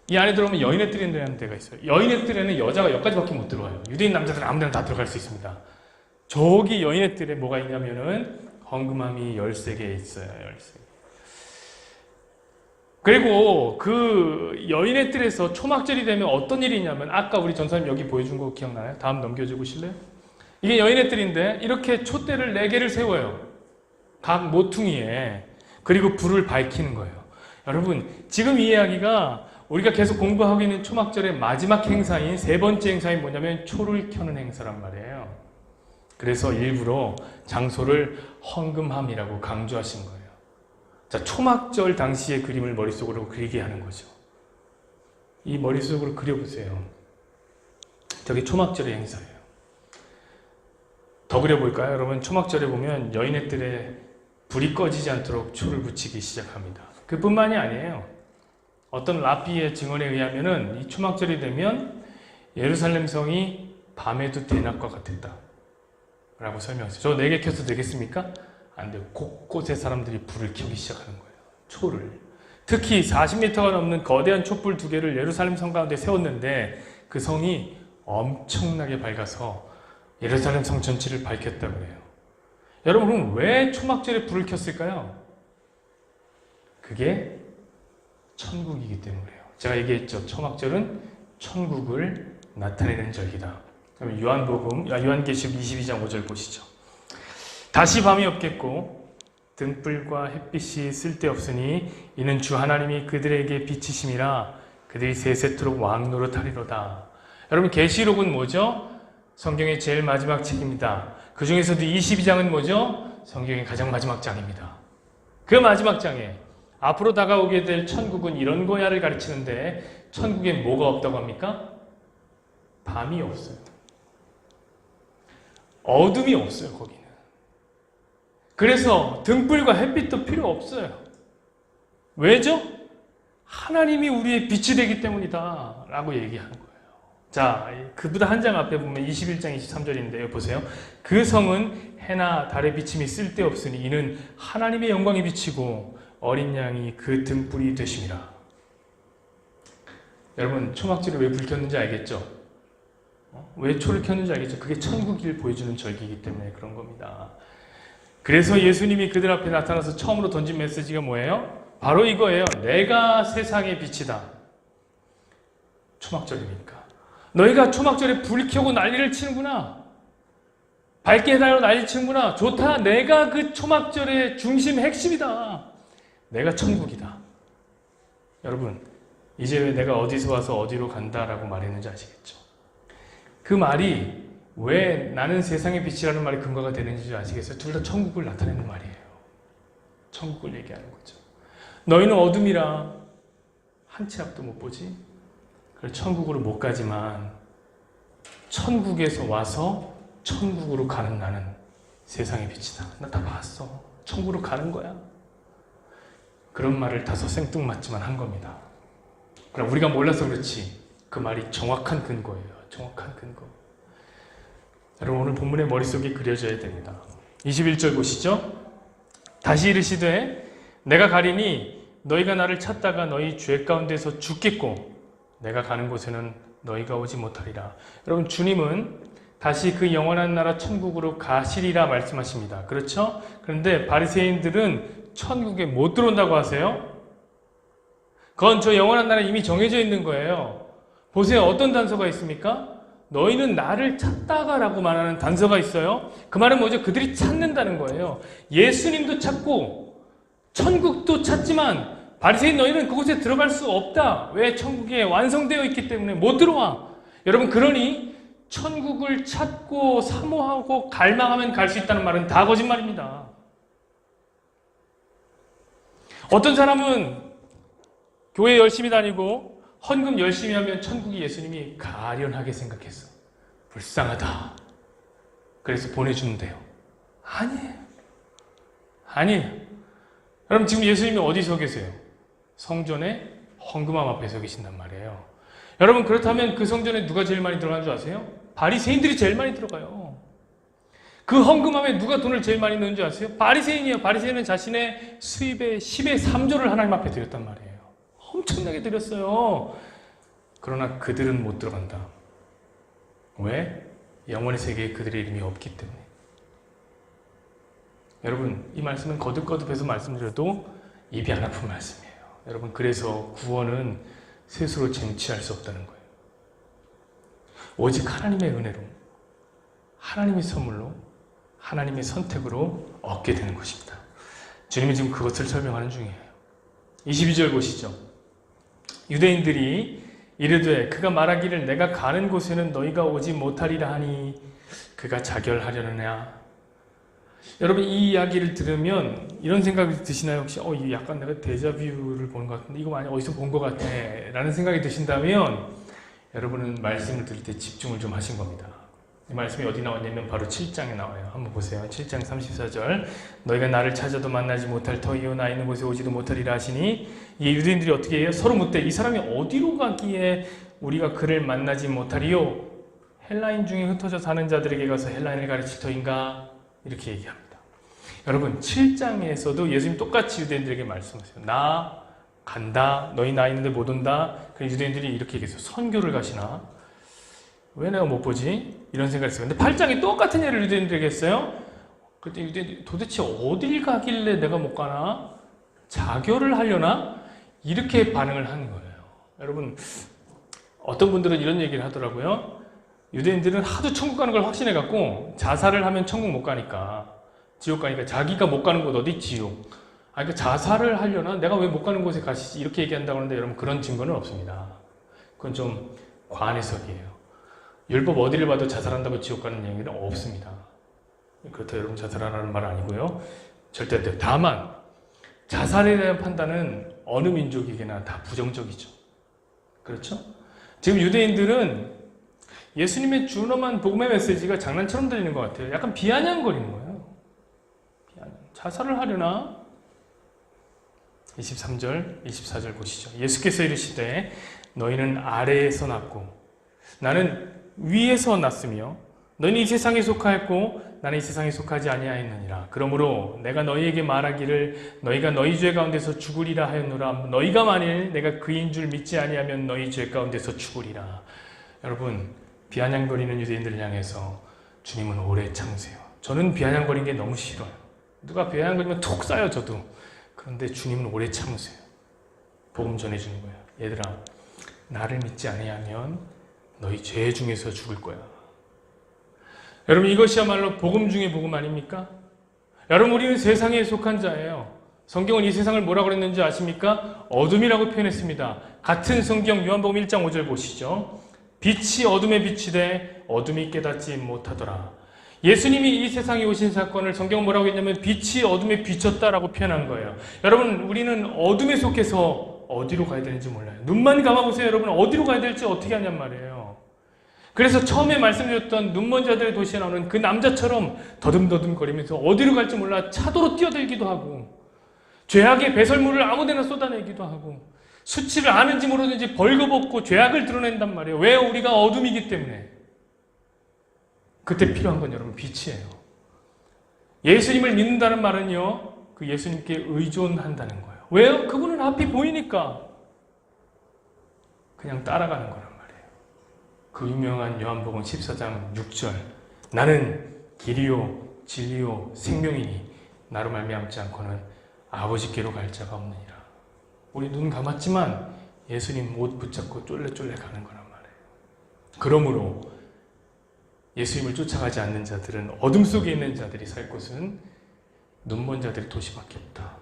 이 안에 들어오면 여인의 뜰이라는 데가 있어요. 여인의 뜰에는 여자가 여기까지밖에 못 들어와요. 유대인 남자들은 아무데나 다 들어갈 수 있습니다. 저기 여인의 뜰에 뭐가 있냐면은 헌금함이 13개 있어요. 13개. 그리고 그 여인의 뜰에서 초막절이 되면 어떤 일이 있냐면 아까 우리 전사님 여기 보여준 거 기억나요? 다음 넘겨줘 보실래요? 이게 여인의 뜰인데 이렇게 촛대를 4개를 세워요. 각 모퉁이에. 그리고 불을 밝히는 거예요. 여러분, 지금 이 이야기가 우리가 계속 공부하고 있는 초막절의 마지막 행사인 3번째 행사인 뭐냐면 초를 켜는 행사란 말이에요. 그래서 일부러 장소를 헌금함이라고 강조하신 거예요. 자, 초막절 당시의 그림을 머릿속으로 그리게 하는 거죠. 이 머릿속으로 그려보세요. 저게 초막절의 행사예요. 더 그려볼까요? 여러분, 초막절에 보면 여인의 뜰에 불이 꺼지지 않도록 초를 붙이기 시작합니다. 그뿐만이 아니에요. 어떤 랍비의 증언에 의하면은 이 초막절이 되면 예루살렘 성이 밤에도 대낮과 같았다 라고 설명했어요. 저 4개 켜서 되겠습니까? 안 돼요. 곳곳에 사람들이 불을 켜기 시작하는 거예요. 초를. 특히 40m가 넘는 거대한 촛불 2개를 예루살렘 성 가운데 세웠는데 그 성이 엄청나게 밝아서 예루살렘 성 전체를 밝혔다고 해요. 여러분, 그럼 왜 초막절에 불을 켰을까요? 그게 천국이기 때문이에요. 제가 얘기했죠. 초막절은 천국을 나타내는 절기다. 그럼 요한계시록 22장 5절 보시죠. 다시 밤이 없겠고 등불과 햇빛이 쓸데없으니 이는 주 하나님이 그들에게 비치심이라 그들이 세세토록 왕노릇하리로다. 여러분, 계시록은 뭐죠? 성경의 제일 마지막 책입니다. 그 중에서도 22장은 뭐죠? 성경의 가장 마지막 장입니다. 그 마지막 장에 앞으로 다가오게 될 천국은 이런 거야를 가르치는데 천국에 뭐가 없다고 합니까? 밤이 없어요. 어둠이 없어요, 거기는. 그래서 등불과 햇빛도 필요 없어요. 왜죠? 하나님이 우리의 빛이 되기 때문이다 라고 얘기하는 거예요. 자, 그보다 한 장 앞에 보면 21장 23절인데요. 보세요. 그 성은 해나 달의 비침이 쓸데없으니 이는 하나님의 영광이 비치고 어린 양이 그 등불이 되심이라. 여러분, 초막절에 왜 불 켰는지 알겠죠? 왜 초를 켰는지 알겠죠? 그게 천국을 보여주는 절기이기 때문에 그런 겁니다. 그래서 예수님이 그들 앞에 나타나서 처음으로 던진 메시지가 뭐예요? 바로 이거예요. 내가 세상의 빛이다. 초막절이니까. 너희가 초막절에 불 켜고 난리를 치는구나. 밝게 해달라고 난리 치는구나. 좋다. 내가 그 초막절의 중심 핵심이다. 내가 천국이다. 여러분, 이제 왜 내가 어디서 와서 어디로 간다라고 말했는지 아시겠죠? 그 말이 왜 나는 세상의 빛이라는 말이 근거가 되는지 아시겠어요? 둘 다 천국을 나타내는 말이에요. 천국을 얘기하는 거죠. 너희는 어둠이라 한 치 앞도 못 보지? 그래서 천국으로 못 가지만 천국에서 와서 천국으로 가는 나는 세상의 빛이다. 나 다 봤어. 천국으로 가는 거야. 그런 말을 다소 생뚱맞지만 한 겁니다. 그럼 우리가 몰라서 그렇지 그 말이 정확한 근거예요. 정확한 근거. 여러분 오늘 본문의 머릿속에 그려져야 됩니다. 21절 보시죠. 다시 이르시되 내가 가리니 너희가 나를 찾다가 너희 죄 가운데서 죽겠고 내가 가는 곳에는 너희가 오지 못하리라. 여러분 주님은 다시 그 영원한 나라 천국으로 가시리라 말씀하십니다. 그렇죠? 그런데 바리새인들은 천국에 못 들어온다고 하세요. 그건 저 영원한 나라에 이미 정해져 있는 거예요. 보세요. 어떤 단서가 있습니까? 너희는 나를 찾다가 라고 말하는 단서가 있어요. 그 말은 뭐죠? 그들이 찾는다는 거예요. 예수님도 찾고 천국도 찾지만 바리새인 너희는 그곳에 들어갈 수 없다. 왜? 천국에 완성되어 있기 때문에 못 들어와. 여러분 그러니 천국을 찾고 사모하고 갈망하면 갈 수 있다는 말은 다 거짓말입니다. 어떤 사람은 교회 열심히 다니고 헌금 열심히 하면 천국이 예수님이 가련하게 생각했어. 불쌍하다. 그래서 보내주는데요. 아니에요. 여러분 지금 예수님이 어디 서 계세요? 성전의 헌금함 앞에 서 계신단 말이에요. 여러분 그렇다면 그 성전에 누가 제일 많이 들어가는 줄 아세요? 바리새인들이 제일 많이 들어가요. 그 헌금함에 누가 돈을 제일 많이 넣는 줄 아세요? 바리새인이에요. 바리새인은 자신의 수입의 10의 3조를 하나님 앞에 드렸단 말이에요. 엄청나게 드렸어요. 그러나 그들은 못 들어간다. 왜? 영원의 세계에 그들의 이름이 없기 때문에. 여러분 이 말씀은 거듭거듭해서 말씀드려도 입이 안 아픈 말씀이에요. 여러분 그래서 구원은 스스로 쟁취할 수 없다는 거예요. 오직 하나님의 은혜로, 하나님의 선물로, 하나님의 선택으로 얻게 되는 것입니다. 주님이 지금 그것을 설명하는 중이에요. 22절 보시죠. 유대인들이 이르되 그가 말하기를 내가 가는 곳에는 너희가 오지 못하리라 하니 그가 자결하려느냐. 여러분 이 이야기를 들으면 이런 생각이 드시나요? 혹시 이거 약간 내가 데자뷰를 보는 것 같은데 이거 많이 어디서 본 것 같아 라는 생각이 드신다면 여러분은 말씀을 들을 때 집중을 좀 하신 겁니다. 이 말씀이 어디 나왔냐면 바로 7장에 나와요. 한번 보세요. 7장 34절 너희가 나를 찾아도 만나지 못할 터이요 나 있는 곳에 오지도 못하리라 하시니 이 유대인들이 어떻게 해요? 서로 묻되 이 사람이 어디로 가기에 우리가 그를 만나지 못하리요? 헬라인 중에 흩어져 사는 자들에게 가서 헬라인을 가르칠 터인가? 이렇게 얘기합니다. 여러분 7장에서도 예수님 똑같이 유대인들에게 말씀하세요. 나 간다. 너희 나 있는데 못 온다. 그래서 유대인들이 이렇게 얘기했어요. 선교를 가시나? 왜 내가 못 보지? 이런 생각을 했어요. 근데 8장에 똑같은 예를 유대인들에게 했어요. 그때 유대인들이 도대체 어딜 가길래 내가 못 가나? 자교를 하려나? 이렇게 반응을 하는 거예요. 여러분 어떤 분들은 이런 얘기를 하더라고요. 유대인들은 하도 천국 가는 걸 확신해 갖고 자살을 하면 천국 못 가니까 지옥 가니까 자기가 못 가는 곳 어디? 지옥. 그러니까 자살을 하려나? 내가 왜 못 가는 곳에 가시지? 이렇게 얘기한다고 하는데 여러분 그런 증거는 없습니다. 그건 좀 과한 해석이에요. 율법 어디를 봐도 자살한다고 지옥 가는 얘기는 없습니다. 그렇다고 여러분 자살하라는 말 아니고요. 절대 안 돼요. 다만 자살에 대한 판단은 어느 민족에게나 다 부정적이죠. 그렇죠? 지금 유대인들은 예수님의 준엄한 복음의 메시지가 장난처럼 들리는 것 같아요. 약간 비아냥거리는 거예요. 자살을 하려나? 23절, 24절 보시죠. 예수께서 이르시되 너희는 아래에서 났고 나는 위에서 났으며 너희는 이 세상에 속하였고 나는 이 세상에 속하지 아니하였느니라. 그러므로 내가 너희에게 말하기를 너희가 너희 죄 가운데서 죽으리라 하였노라. 너희가 만일 내가 그인 줄 믿지 아니하면 너희 죄 가운데서 죽으리라. 여러분 비아냥거리는 유대인들을 향해서 주님은 오래 참으세요. 저는 비아냥거리는 게 너무 싫어요. 누가 비아냥거리면 톡 쏴요 저도. 그런데 주님은 오래 참으세요. 복음 전해주는 거예요. 얘들아 나를 믿지 아니하면 너희 죄 중에서 죽을 거야. 여러분 이것이야말로 복음 중의 복음 아닙니까? 여러분 우리는 세상에 속한 자예요. 성경은 이 세상을 뭐라고 그랬는지 아십니까? 어둠이라고 표현했습니다. 같은 성경 요한복음 1장 5절 보시죠. 빛이 어둠에 비치되 어둠이 깨닫지 못하더라. 예수님이 이 세상에 오신 사건을 성경은 뭐라고 했냐면 빛이 어둠에 비쳤다라고 표현한 거예요. 여러분 우리는 어둠에 속해서 어디로 가야 되는지 몰라요. 눈만 감아보세요. 여러분 어디로 가야 될지 어떻게 하냔 말이에요. 그래서 처음에 말씀드렸던 눈먼 자들의 도시에 나오는 그 남자처럼 더듬더듬거리면서 어디로 갈지 몰라 차도로 뛰어들기도 하고, 죄악의 배설물을 아무데나 쏟아내기도 하고, 수치를 아는지 모르는지 벌거벗고 죄악을 드러낸단 말이에요. 왜? 우리가 어둠이기 때문에. 그때 필요한 건 여러분 빛이에요. 예수님을 믿는다는 말은요, 그 예수님께 의존한다는 거예요. 왜요? 그분은 앞이 보이니까 그냥 따라가는 거란 말이에요. 그 유명한 요한복음 14장 6절, 나는 길이요 진리요 생명이니 나로 말미암지 않고는 아버지께로 갈 자가 없느니라. 우리 눈 감았지만 예수님 옷 붙잡고 쫄래쫄래 가는 거란 말이에요. 그러므로 예수님을 쫓아가지 않는 자들은, 어둠 속에 있는 자들이 살 곳은 눈먼 자들의 도시밖에 없다.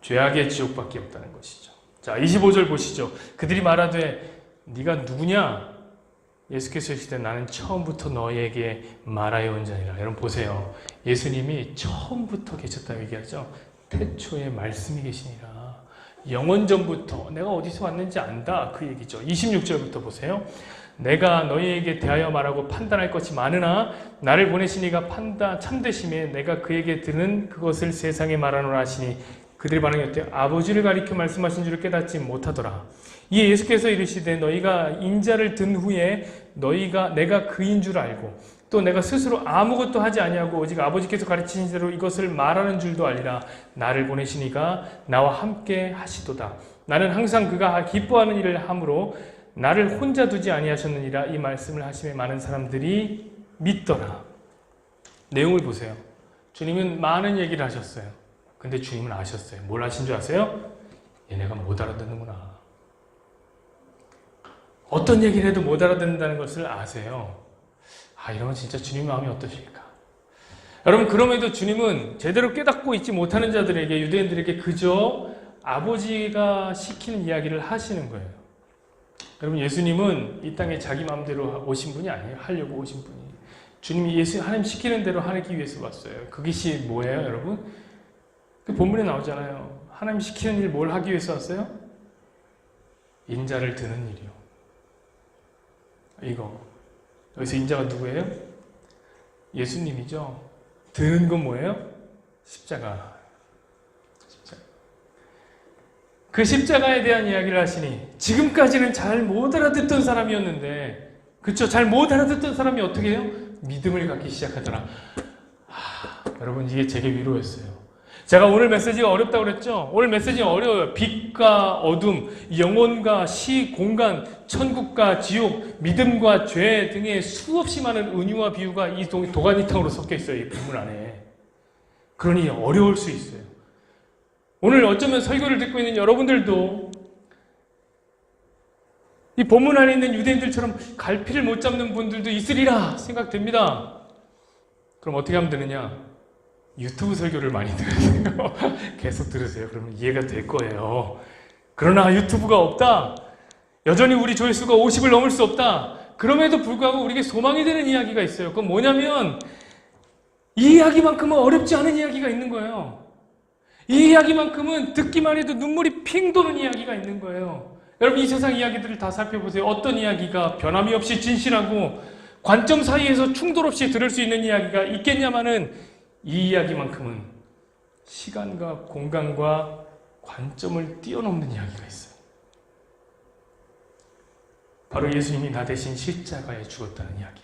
죄악의 지옥밖에 없다는 것이죠. 자, 25절 보시죠. 그들이 말하되 네가 누구냐? 예수께서 이르시되 나는 처음부터 너에게 말하여 온 자니라. 여러분 보세요. 예수님이 처음부터 계셨다고 얘기하죠. 태초에 말씀이 계시니라. 영원전부터 내가 어디서 왔는지 안다, 그 얘기죠. 26절부터 보세요. 내가 너희에게 대하여 말하고 판단할 것이 많으나 나를 보내신 이가 참되심에 내가 그에게 들은 그것을 세상에 말하노라 하시니 그들의 반응이 어때요? 아버지를 가리켜 말씀하신 줄을 깨닫지 못하더라. 이에 예수께서 이르시되 너희가 인자를 든 후에 내가 그인 줄 알고 또 내가 스스로 아무것도 하지 아니하고 오직 아버지께서 가르치신 대로 이것을 말하는 줄도 알리라. 나를 보내신 이가 나와 함께 하시도다. 나는 항상 그가 기뻐하는 일을 함으로 나를 혼자 두지 아니하셨느니라. 이 말씀을 하심에 많은 사람들이 믿더라. 내용을 보세요. 주님은 많은 얘기를 하셨어요. 근데 주님은 아셨어요. 뭘 하신 줄 아세요? 얘네가 못 알아듣는구나. 어떤 얘기를 해도 못 알아듣는다는 것을 아세요. 이러면 진짜 주님 마음이 어떠실까? 여러분, 그럼에도 주님은 제대로 깨닫고 있지 못하는 자들에게, 유대인들에게 그저 아버지가 시키는 이야기를 하시는 거예요. 여러분, 예수님은 이 땅에 자기 마음대로 오신 분이 아니에요. 하려고 오신 분이. 주님이 하나님 시키는 대로 하기 위해서 왔어요. 그것이 뭐예요, 여러분? 그 본문에 나오잖아요. 하나님 시키는 일 뭘 하기 위해서 왔어요? 인자를 드는 일이요. 이거. 여기서 인자가 누구예요? 예수님이죠. 드는 건 뭐예요? 십자가. 그 십자가에 대한 이야기를 하시니 지금까지는 잘 못 알아듣던 사람이었는데, 그렇죠? 잘 못 알아듣던 사람이 어떻게 해요? 믿음을 갖기 시작하더라. 여러분, 이게 제게 위로였어요. 제가 오늘 메시지가 어렵다고 그랬죠? 오늘 메시지가 어려워요. 빛과 어둠, 영혼과 시, 공간, 천국과 지옥, 믿음과 죄 등의 수없이 많은 은유와 비유가 이 도가니탕으로 섞여 있어요. 이 본문 안에. 그러니 어려울 수 있어요. 오늘 어쩌면 설교를 듣고 있는 여러분들도 이 본문 안에 있는 유대인들처럼 갈피를 못 잡는 분들도 있으리라 생각됩니다. 그럼 어떻게 하면 되느냐? 유튜브 설교를 많이 들으세요. 계속 들으세요. 그러면 이해가 될 거예요. 그러나 유튜브가 없다. 여전히 우리 조회수가 50을 넘을 수 없다. 그럼에도 불구하고 우리에게 소망이 되는 이야기가 있어요. 그건 뭐냐면 이 이야기만큼은 어렵지 않은 이야기가 있는 거예요. 이 이야기만큼은 듣기만 해도 눈물이 핑 도는 이야기가 있는 거예요. 여러분, 이 세상 이야기들을 다 살펴보세요. 어떤 이야기가 변함이 없이 진실하고 관점 사이에서 충돌 없이 들을 수 있는 이야기가 있겠냐마는 이 이야기만큼은 시간과 공간과 관점을 뛰어넘는 이야기가 있어요. 바로 예수님이 나 대신 십자가에 죽었다는 이야기.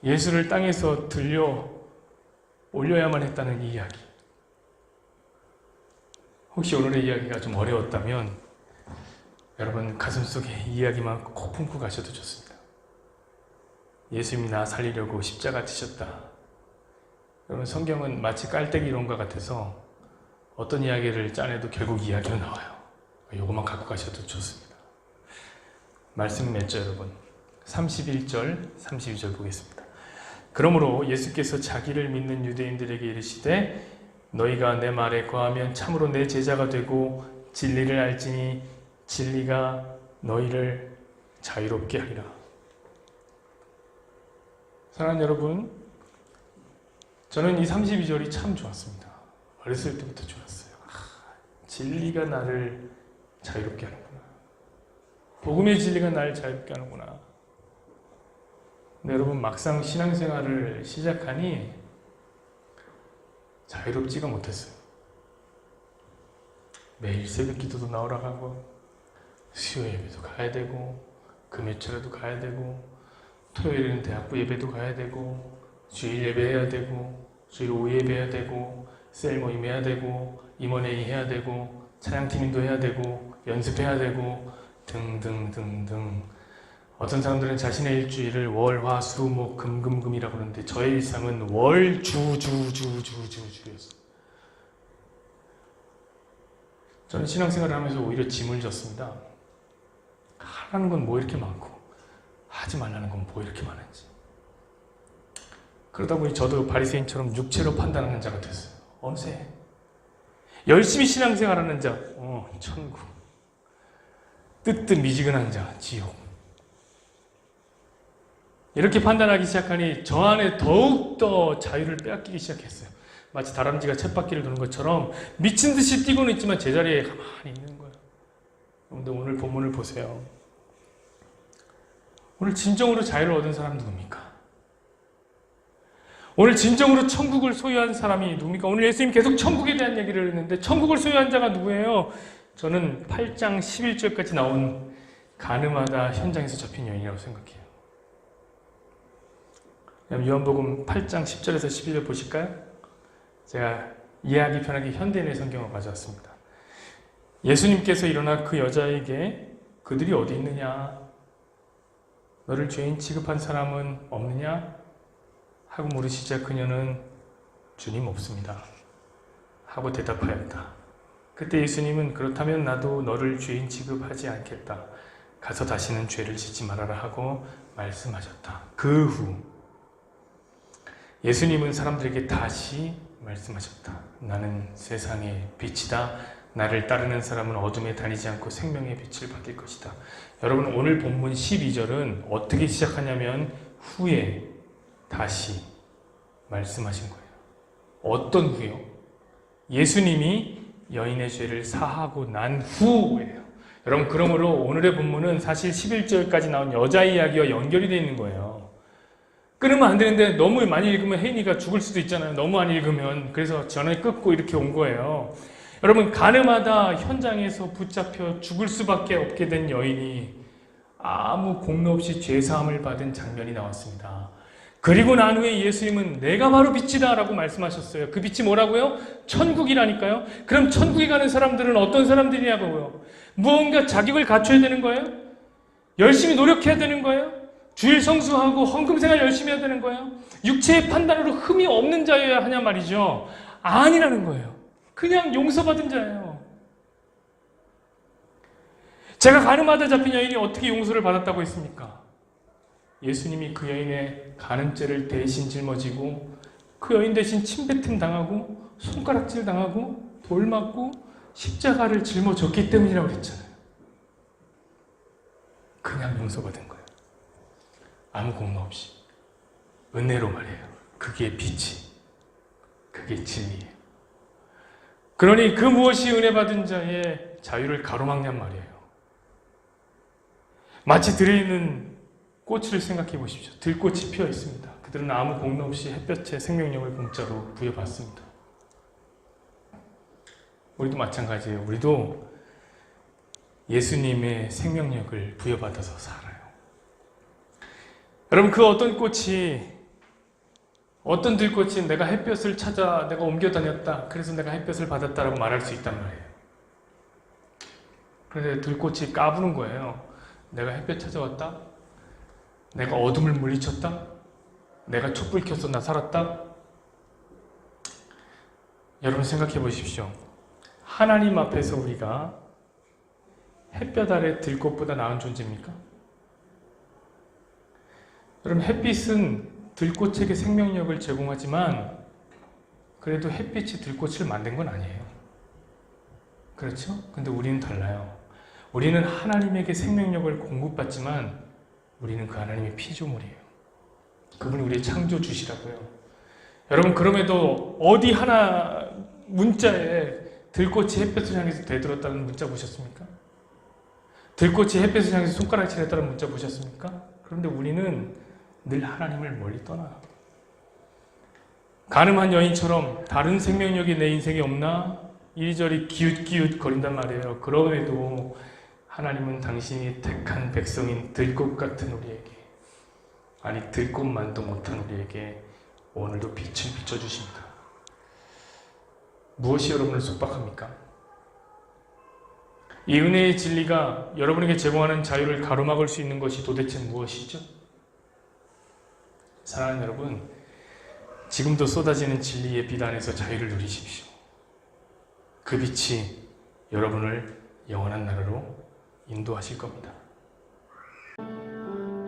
예수를 땅에서 들려 올려야만 했다는 이 이야기. 혹시 오늘의 이야기가 좀 어려웠다면 여러분 가슴속에 이 이야기만 콕 품고 가셔도 좋습니다. 예수님이 나 살리려고 십자가 지셨다. 여러분, 성경은 마치 깔때기 이론과 같아서 어떤 이야기를 짜내도 결국 이야기로 나와요. 이것만 갖고 가셔도 좋습니다. 말씀 맺죠, 여러분. 31절, 32절 보겠습니다. 그러므로 예수께서 자기를 믿는 유대인들에게 이르시되 너희가 내 말에 거하면 참으로 내 제자가 되고 진리를 알지니 진리가 너희를 자유롭게 하리라. 사랑하는 여러분, 저는 이 32절이 참 좋았습니다. 어렸을 때부터 좋았어요. 진리가 나를 자유롭게 하는구나. 복음의 진리가 날 자유롭게 하는구나. 근데 여러분 막상 신앙생활을 시작하니 자유롭지가 못했어요. 매일 새벽 기도도 나오라고 하고 수요 예배도 가야 되고 금요철에도 가야 되고 토요일에는 대학부 예배도 가야 되고 주일 예배해야 되고 주일 오후 예배해야 되고 셀 모임 해야 되고 임원회의 해야 되고 찬양팀도 해야 되고 연습해야 되고 등등등등. 어떤 사람들은 자신의 일주일을 월, 화, 수, 목, 금, 금, 금이라고 하는데 저의 일상은 월, 주였어요. 저는 신앙생활을 하면서 오히려 짐을 졌습니다. 하라는 건 뭐 이렇게 많고 하지 말라는 건 뭐 이렇게 많은지. 그러다 보니 저도 바리새인처럼 육체로 판단하는 자가 됐어요. 어느새 열심히 신앙생활하는 자, 천국. 뜨뜻미지근한 자, 지옥. 이렇게 판단하기 시작하니 저 안에 더욱더 자유를 빼앗기기 시작했어요. 마치 다람쥐가 쳇바퀴를 도는 것처럼 미친 듯이 뛰고는 있지만 제자리에 가만히 있는 거예요. 여러분들 오늘 본문을 보세요. 오늘 진정으로 자유를 얻은 사람 누굽니까? 오늘 진정으로 천국을 소유한 사람이 누굽니까? 오늘 예수님 계속 천국에 대한 얘기를 했는데 천국을 소유한 자가 누구예요? 저는 8장 11절까지 나온 가늠하다 현장에서 잡힌 여인이라고 생각해요. 요한복음 8장 10절에서 11절 보실까요? 제가 이해하기 편하게 현대인의 성경을 가져왔습니다. 예수님께서 일어나 그 여자에게 그들이 어디 있느냐? 너를 죄인 취급한 사람은 없느냐? 하고 물으시자 그녀는 주님 없습니다. 하고 대답하였다. 그때 예수님은 그렇다면 나도 너를 죄인 취급하지 않겠다. 가서 다시는 죄를 짓지 말아라 하고 말씀하셨다. 그 후 예수님은 사람들에게 다시 말씀하셨다. 나는 세상의 빛이다. 나를 따르는 사람은 어둠에 다니지 않고 생명의 빛을 받을 것이다. 여러분 오늘 본문 12절은 어떻게 시작하냐면 후에 다시 말씀하신 거예요. 어떤 후요? 예수님이 여인의 죄를 사하고 난 후예요. 여러분 그러므로 오늘의 본문은 사실 11절까지 나온 여자 이야기와 연결이 되어 있는 거예요. 끊으면 안 되는데 너무 많이 읽으면 혜인이가 죽을 수도 있잖아요. 너무 안 읽으면. 그래서 전에 끊고 이렇게 온 거예요. 여러분 가늠하다 현장에서 붙잡혀 죽을 수밖에 없게 된 여인이 아무 공로 없이 죄사함을 받은 장면이 나왔습니다. 그리고 난 후에 예수님은 내가 바로 빛이다 라고 말씀하셨어요. 그 빛이 뭐라고요? 천국이라니까요. 그럼 천국에 가는 사람들은 어떤 사람들이냐고요? 무언가 자격을 갖춰야 되는 거예요? 열심히 노력해야 되는 거예요? 주일 성수하고 헌금생활 열심히 해야 되는 거예요? 육체의 판단으로 흠이 없는 자여야 하냐 말이죠. 아니라는 거예요. 그냥 용서받은 자예요. 제가 가늠하다 잡힌 여인이 어떻게 용서를 받았다고 했습니까? 예수님이 그 여인의 간음죄를 대신 짊어지고 그 여인 대신 침뱉음 당하고 손가락질 당하고 돌 맞고 십자가를 짊어졌기 때문이라고 했잖아요. 그냥 용서받은 거예요. 아무 공로 없이. 은혜로 말이에요. 그게 빛이. 그게 진리예요. 그러니 그 무엇이 은혜 받은 자의 자유를 가로막냔 말이에요. 마치 들에 있는 꽃을 생각해 보십시오. 들꽃이 피어 있습니다. 그들은 아무 공로 없이 햇볕에 생명력을 공짜로 부여받습니다. 우리도 마찬가지예요. 우리도 예수님의 생명력을 부여받아서 살아요. 여러분 그 어떤 꽃이 어떤 들꽃이 내가 햇볕을 찾아 내가 옮겨 다녔다. 그래서 내가 햇볕을 받았다라고 말할 수 있단 말이에요. 그런데 들꽃이 까부는 거예요. 내가 햇볕 찾아왔다. 내가 어둠을 물리쳤다. 내가 촛불 켜서 나 살았다. 여러분 생각해 보십시오. 하나님 앞에서 우리가 햇볕 아래 들꽃보다 나은 존재입니까? 여러분 햇빛은 들꽃에게 생명력을 제공하지만 그래도 햇빛이 들꽃을 만든 건 아니에요. 그렇죠? 근데 우리는 달라요. 우리는 하나님에게 생명력을 공급받지만 우리는 그 하나님의 피조물이에요. 그분이 우리의 창조주시라고요. 여러분 그럼에도 어디 하나 문자에 들꽃이 햇볕을 향해서 대들었다는 문자 보셨습니까? 들꽃이 햇빛을 향해서 손가락질에 따라 문자 보셨습니까? 그런데 우리는 늘 하나님을 멀리 떠나. 가늠한 여인처럼 다른 생명력이 내 인생에 없나? 이리저리 기웃기웃 거린단 말이에요. 그럼에도 하나님은 당신이 택한 백성인 들꽃 같은 우리에게, 아니 들꽃만도 못한 우리에게 오늘도 빛을 비춰주십니다. 무엇이 여러분을 속박합니까? 이 은혜의 진리가 여러분에게 제공하는 자유를 가로막을 수 있는 것이 도대체 무엇이죠? 사랑하는 여러분, 지금도 쏟아지는 진리의 빛 안에서 자유를 누리십시오. 그 빛이 여러분을 영원한 나라로 인도하실 겁니다.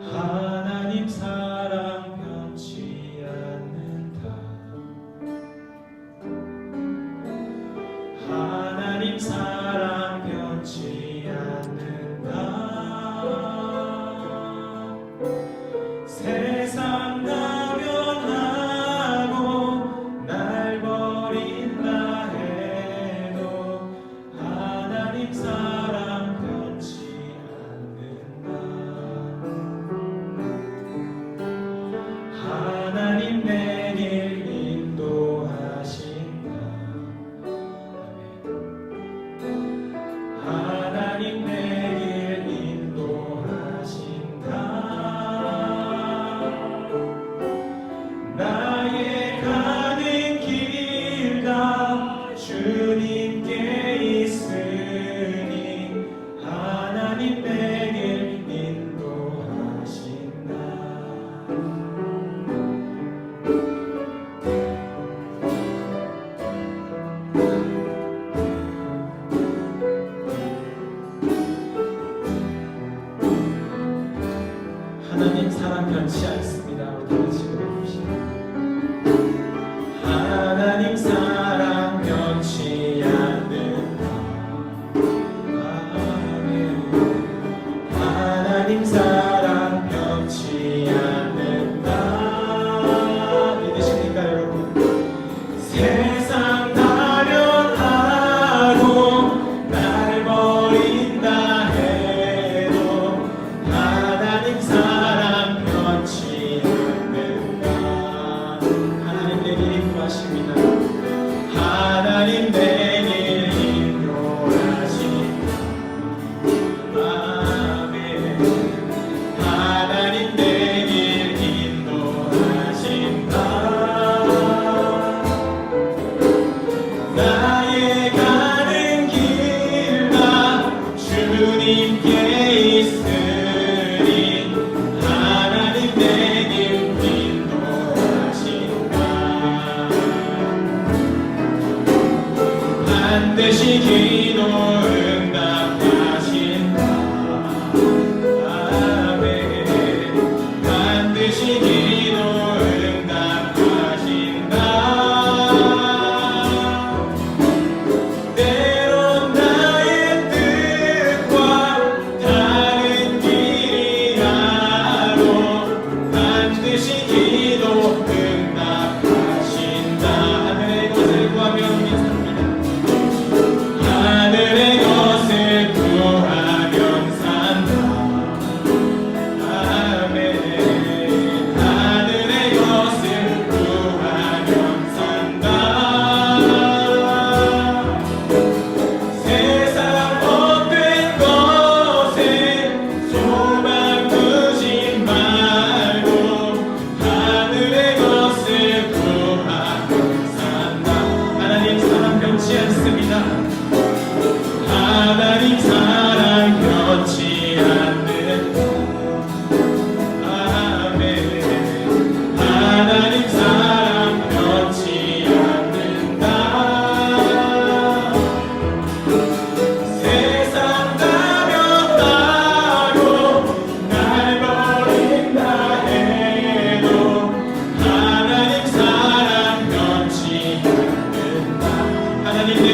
하나님 사랑 변치 않는다. 하나님 사랑 변치 않는다. 세상 나변하고 날 버린다 해도 하나님 사랑 변치 않는다. 하나님 내 길 인도하신다. 하나님 내 길 인도하신다. 나의 가는 길 다 주님께 있으니 하나님 내 길 인도하신다. 하나님 사랑 변치 않습니다. 우리 다 같이 부르시죠. 하나님 사랑 변치 않는다. 아멘. 하나님 사랑 변치 않는다. 믿으십니까 여러분? 세상 나련하고 날 버린다 해도 하나님 사랑 변치 않는다. 하나님 내 길 인도하십니다. 하나님 내 길 인도하신다. 아멘. 하나님 내 길 인도하신다. 나의 가는 길 다 주님께 있으니 하나님 내 길 인도하신다. 반드시 기도 응답하신다. 아멘. 반드시 기도 응답하신다. 때론 나의 뜻과 다른 길이라도 반드시 기도 응답하신다. 하늘의 것을 구하며 산다. 하늘의 것을 구하면 산다. 아멘. 하늘의 것을 구하면 산다. 세상 못된 것에 소망 두지 말고 하늘의 것을 구하면 산다. 하나님 사랑 변치 않습니다. 하나님 사랑 변치 않는다. 아멘. 하나님 사랑 변치 않는다. 세상 나변하고 날 버린다 해도 하나님 사랑 변치 않는다. 하나님 내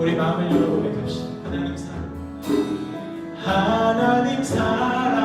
우리 마음을 열어 고백합시다. 하나님 사랑